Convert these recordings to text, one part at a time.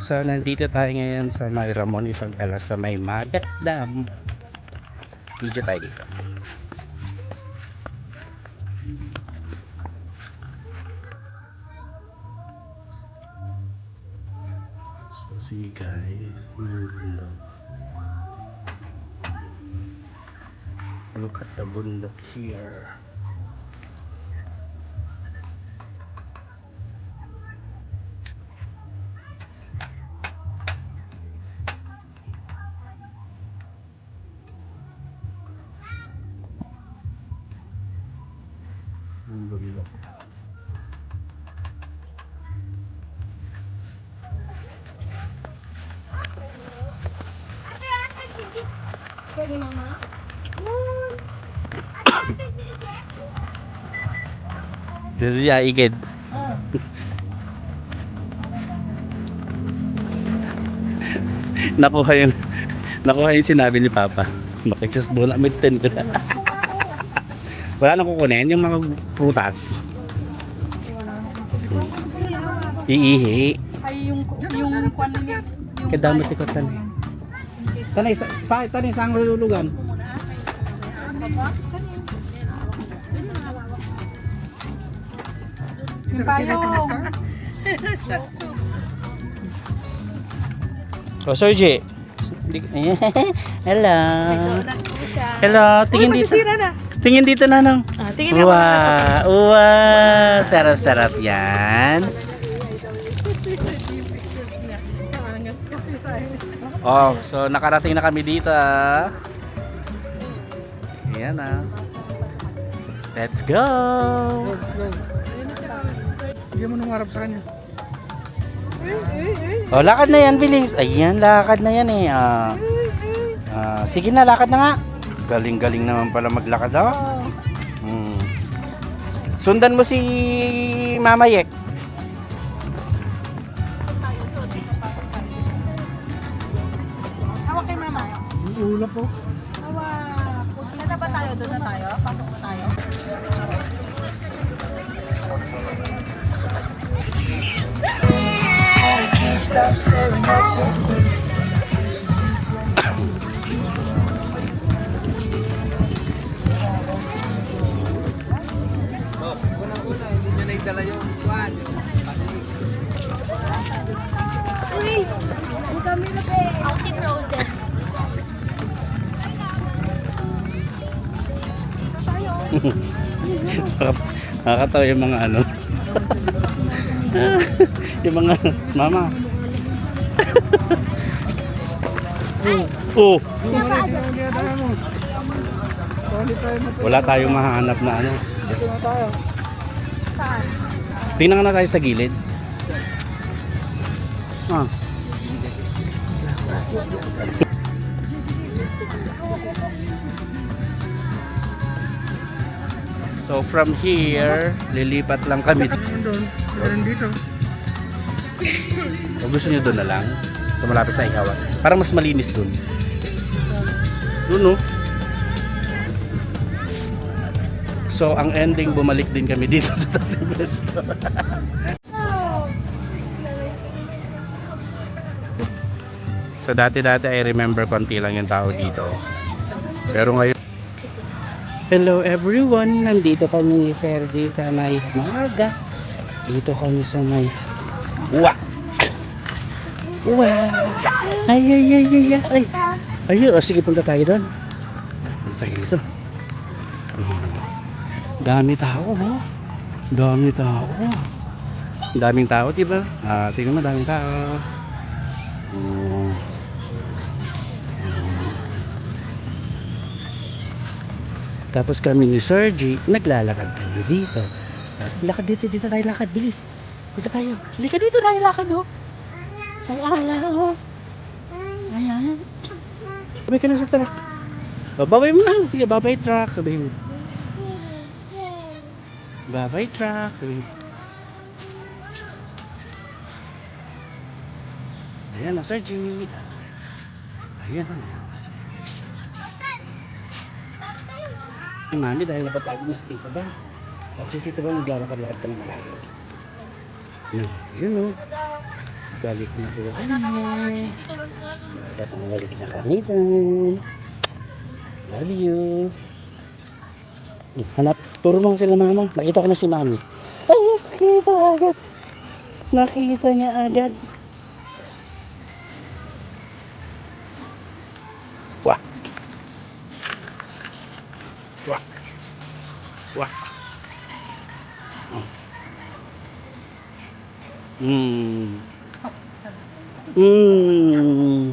So, nandito tayo ngayon sa may Ramon Isabela sa may Magat Dam. Video tayo dito. So, see guys, look at the bundok here. Pwede mama? Dito siya igid. Nakuha yung sinabi ni Papa. Makikis bola mitten ko na. Wala nang kukunin yung mga prutas. Iihi. Ay, yung kwan niya. Kadamot ikaw tanay. Tanay saan malulugan? Yung payong. Oh, Sergi. Hello. Hello, tingin dito. Tingin dito, Nanang. Tingin ako. Wow, sarap-sarap yan. Oh, so nakarating na kami dito. Ayan na. Let's go. Hindi mo nung harap sa kanya. Oh, lakad na yan, bilis. Ayan, lakad na yan eh. Sige na, lakad na nga. Galing-galing naman pala maglakad, oh. Sundan mo si Mama Yek. Hawak kay mama. Ulap po. Hawak. Doon na ba tayo? Doon na tayo? Pasok na tayo? Stop staring at you. Unang-una, hindi niya naidala yung kwan. Uy! Ang kami na pe. Ako si Frozen. Nakakatawa yung mga ano. Yung mga mama. Oh, wala tayong mahanap na ano. Dito na tayo. Saan? Tingnan nga na tayo sa gilid. So from here, lilipat lang kami. Doon. Meron dito. O gusto nyo doon na lang? So malapit sa Ihawan. Parang mas malinis doon. Doon, no? So ang ending, bumalik din kami dito sa Tati Besto. So dati-dati I remember konti lang yung tao dito. Pero ngayon, hello everyone! Nandito kami ni Sergi sa may Maga. Dito kami sa may Wow! Ay! Ayun, sige, punta tayo doon. Punta tayo dito. Dami tao, oh. Dami tao. Daming tao, diba? Tingnan mo, daming tao. Tapos kami ni Sergi, naglalakad kami dito. Lakad dito tayo lakad, bilis. Dito tayo. Halika dito tayo lakad, oh. Ay, oh. Ayan. Sabay ka na sa truck. Babay mo na. Sige, babay truck. Sabihin mo. Babay truck. Sabihin mo. Ayan na, Sergi. Ayan na. Si Mami dahil napatag mo sa tita ba? At si tita ba naglalakad-lakad ka ng malayo? Yun o. balik na po kami. At balik na kami dun. Love you. Hanap, turo mo sila mama. Nakita ko na si mami. Ay, nakita agad. Nakita niya agad. Wah. Wah. Wah. Hmm. Hmm.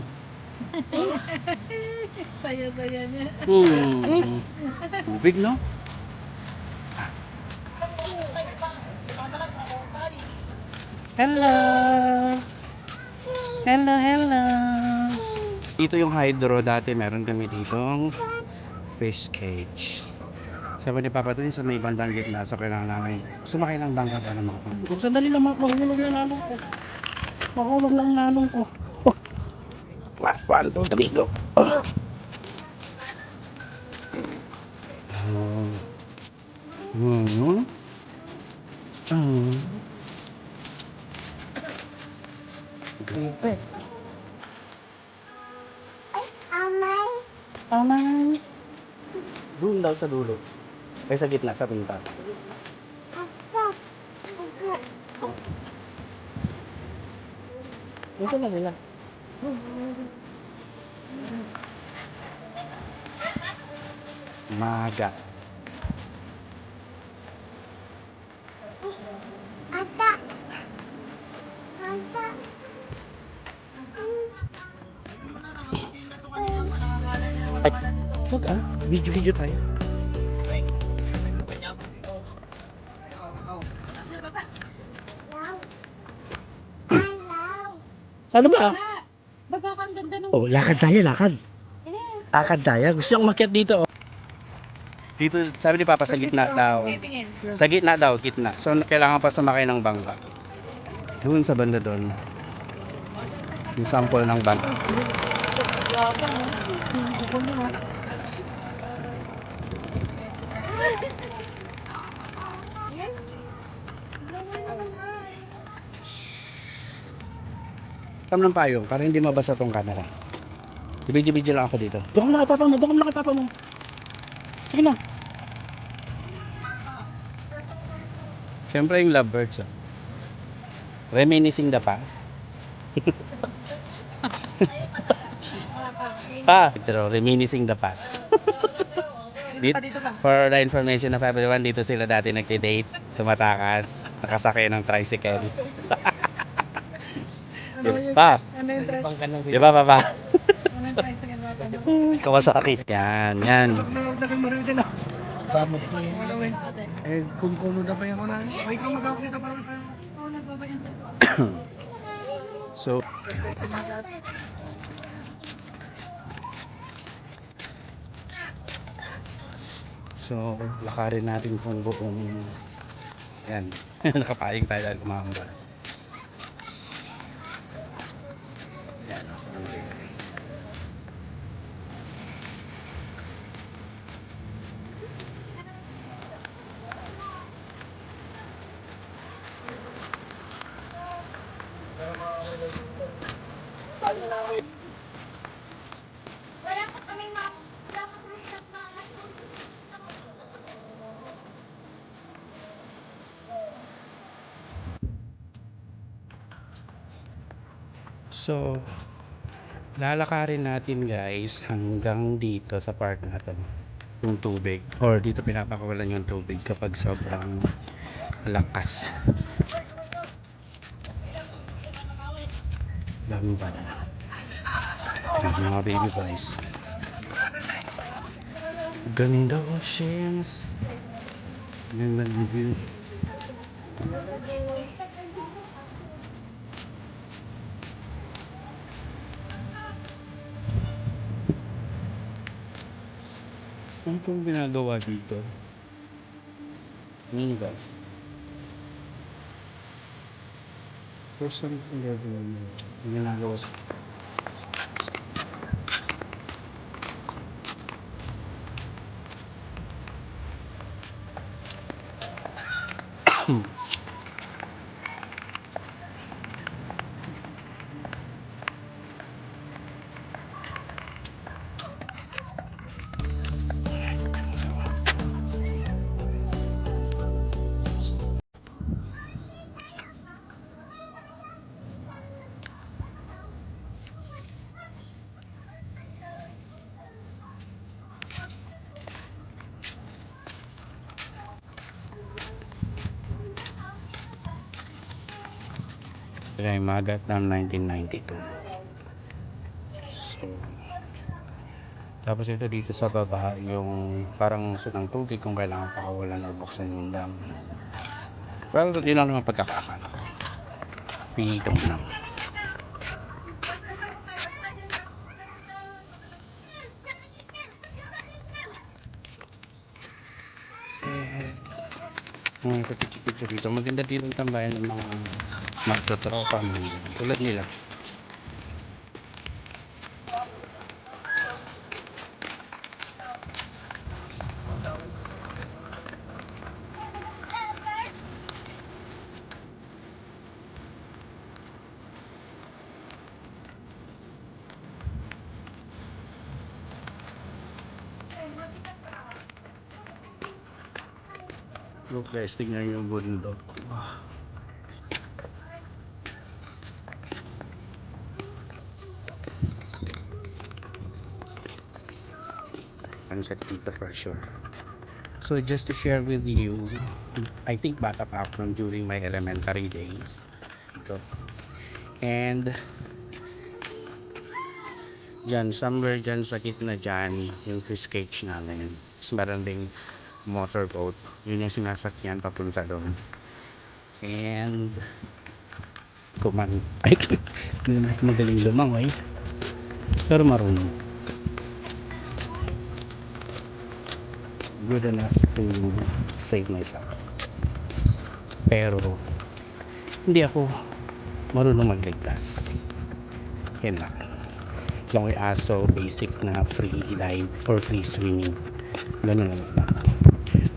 Saya-saya niya. Hmm. Big, no? Hello. Hello, hello. Dito yung hydro. Dati meron kami ditong fish cage. Sabi ni Papa doon sa may bandang gitna. So kailangan namin sumakay ng bangka para makapag. Kung sandali lang mahulog na nanong ko. Mahulog ng nanong ko. Oh. 1, 2, 3, go. Oh. Oh. Oh. Gripet. Amay. Doon daw sa dulo. Ay sa gitna, sa pinta. Nasaan na sila? Maga. Ay, wag ah. Video tayo. Ano ba? Baba kang ganda nung... Oh, lakad tayo, lakad. Lakad tayo. Gusto yung umakyat dito. Oh. Dito, sabi ni Papa, sa gitna daw. Sa gitna daw, gitna. So, kailangan pa sumakay ng bangka. Doon sa banda doon. Yung sample ng bangka. Kam ng payong para hindi mabasa tong camera. Video lang ako dito. Baka nakatapa mo, baka nakatapa mo. Sige na. Siyempre yung lovebirds. Oh. Reminiscing the past. Pero reminiscing the past. For the information of everyone, dito sila dati nagde-date, tumatakas, nakasakay ng tricycle. Pa. Ano yung tricycle? Di ba, Papa? Ano yung tricycle? Kawasaki. Yan, yan. Nagdagan mo rin din ako. Bamot ko yung ano eh. Eh, kung kuno na pa yung una. Ay, kung magkakita pa rin tayo. So, lakarin natin kung buong yan. Nakapayong tayo at umahamba. Yan. Wala ka kaming map. Wala ka sa stop na anak ko. So, lalakarin natin guys hanggang dito sa park natin yung tubig, or dito pinapakawalan yung tubig kapag sobrang lakas. Dami ba na mga baby boys. Ganda oceans, ganda ng view. Ano pong ginagawa dito? Ano guys? First time kong gagawin mo. Ang ginagawa sa... Ito na yung magat ng 1992. So, tapos ito dito sa baba, yung parang sunang tubig kung kailangan pakawalan o buksan yung dam. Well, yun lang naman pagkakakala ko. Pinitong lang. Mga kapitsi-pitsi dito. Maganda dito ang tambayan ng mga magtotropa. Tulad nila. Look guys, tingnan yung bundok. Sunset dito for sure. So just to share with you, I think bata pa ako from during my elementary days. Ito. And dyan, somewhere dyan sa gitna dyan, yung fish cage namin. Tapos meron ding motorboat. Yun yung sinasakyan papunta doon. And ay, hindi naman ako magaling lumangoy. Pero marunong. Good enough to save myself. Pero hindi ako marunong magligtas. Yan lang. Lang may aso, basic na free dive or free swimming. Ganun lang.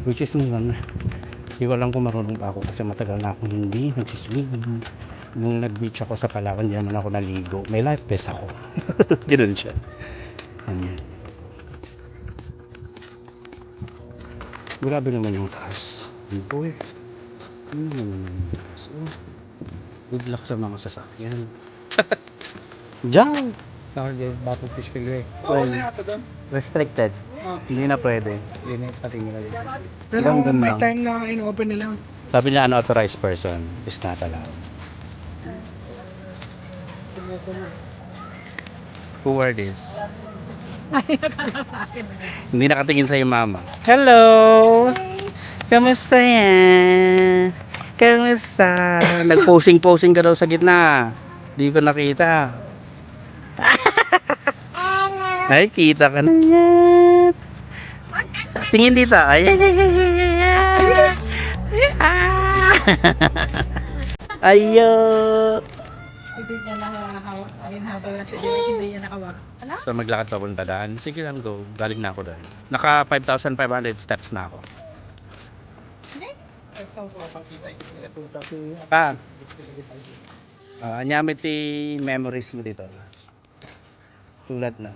Which is naman, hindi ko alam kung marunong pa ako kasi matagal na akong hindi nagsiswimming. Nung nag-beach ako sa Palawan, hindi naman ako naligo. May life vest ako. Ganun siya. Yan. Grabe naman yung taas. Boy. So, good luck sa mga sasakyan. Diyan! Battle fish kayo eh. Well, restricted. Hindi na pwede. Hindi na patingin na. Pero may time na in-open nila. Sabi niya unauthorized person is not allowed. Who are this? Hindi nakatingin sa mama. Hello! Kamusta yan? Kamusta? Nag-posing-posing ka daw sa gitna. Di ko nakita. Ay, kita ka na yan. Tingin dito. Ay, ayo. Hindi niya nakahawak. Ayun habang natin hindi niya nakawak. So maglakad pa punta daan. Sige lang, go. Galing na ako doon. Naka 5,500 steps na ako. Pa. Anyamity memories mo dito. Tulad na.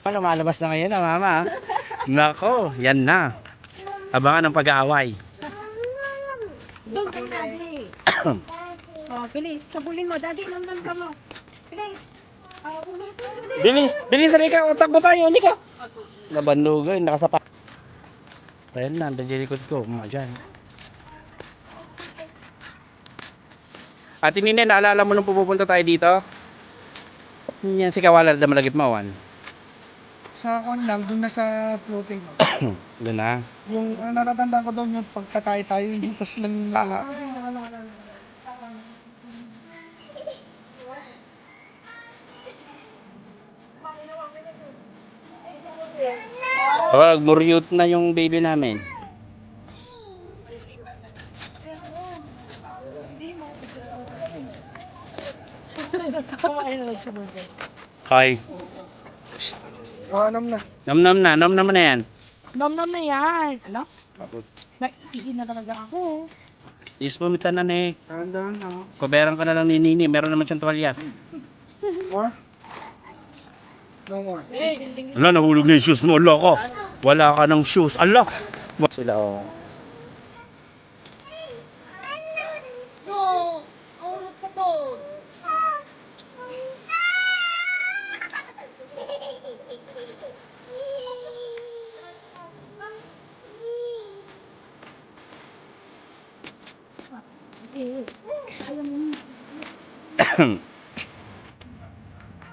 Lumalabas na ngayon mama. Nako, yan na. Abangan ng pag-aaway. Doon kay daddy. Oh, bilis. Sabulin mo. Daddy, namnam ka mo. Bilis. Bilis, bilis, halika. Takbo tayo, halika. Labandugan, nakasapak. Ayan na, nandiyan likod ko. Mga dyan. Ate Nine, naalala mo nung pupunta tayo dito? Yan si Kawala na malagit mawan. Sa akin lang, doon na sa floating. Doon na. Yung natatandaan ko doon yung pagkatay tayo, yung tas lang Wag, muryot na yung baby namin. Hi. anam na. Namnam na, namnam na yan. Nom-nom na yan. Ano? Naiihi na talaga ako. Is pumitan na ni. Tandaan na. Kuberang ka na lang ni Nini. Meron naman siyang tuwalya. More? No more. Ala, nahulog na yung shoes mo. Ala ka. Wala ka ng shoes. Ala. Sila oh. No. Oh, ka to.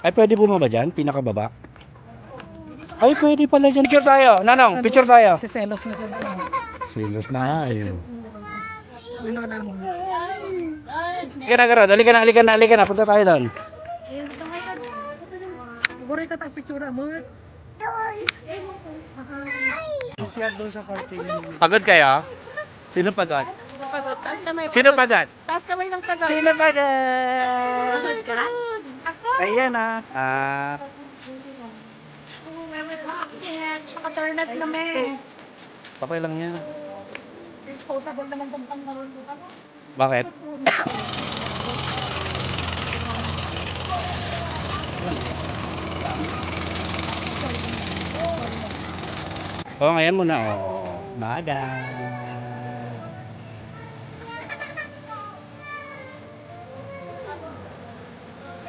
Ay, pwede bumaba dyan? Pinakababa? Ay, pwede pala dyan. Picture tayo. Nanong, picture tayo. Selos na siya. Silos na ayaw. Ano na mo? Halika na, Garod. Halika na. Punta tayo doon. Siguro ito tag picture mo. Siya doon sa party yun. Pagod kayo? Sino pagod? Taas kamay. Sino pagod? Taas kamay ng tagal. Sino pagod? Pagod ka? Ayan ah. Naka-turnet kami. Okay lang yan. Disposable naman itong pangkaroon ko. Bakit? Oh, ngayon muna. Oh, maaga.